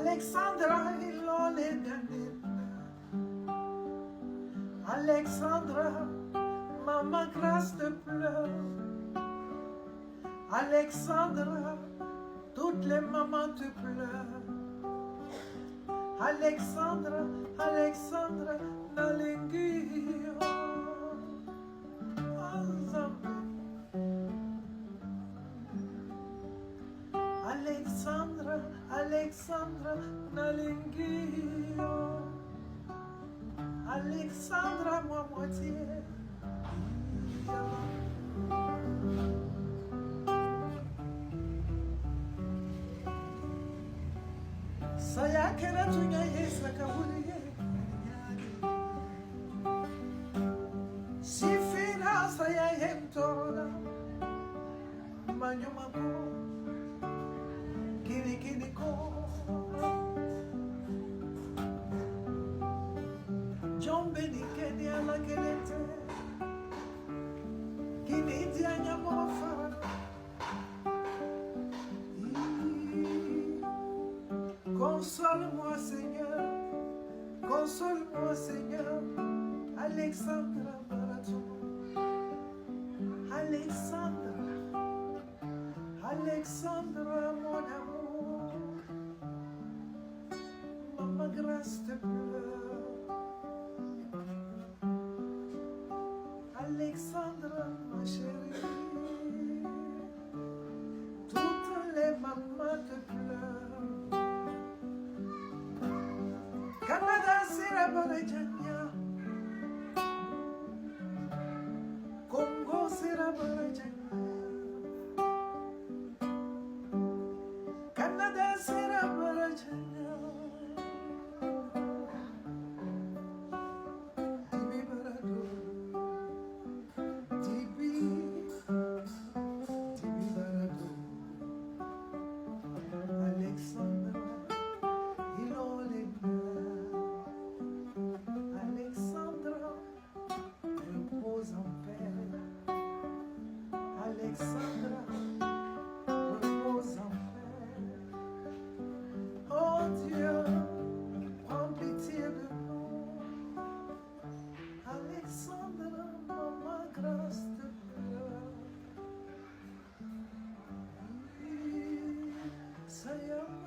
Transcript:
Alexandra ilole ganina. Alexandra, maman grâce te pleure. Alexandra, toutes les mamans te pleurent. Alexandra, Alexandra, Nalingio. Alexandra, Alexandra, Nalingio. Alexandra, moi moitié. Saya kena tunya yesa kaburiye. Sifina saya hemtora. Manyumako. Kini kini ko. Jombe ni kenya la kelete. Kini dia nyamofa. Console-moi Seigneur, console-moi Seigneur, Alexandra Barato, Alexandra, Alexandra mon amour, maman grâce te pleure, Alexandra ma chérie, toutes les mamans te pleurent. Canada sera barajanya, Congo sera barajanya, Canada sera barajanya, Tibi barado, Tibi barado, Alexandra, ilole. Repose en paix, Alexandra, repose en paix. Oh Dieu, prends pitié de nous. Alexandra, maman grâce te pleure. Ça y est.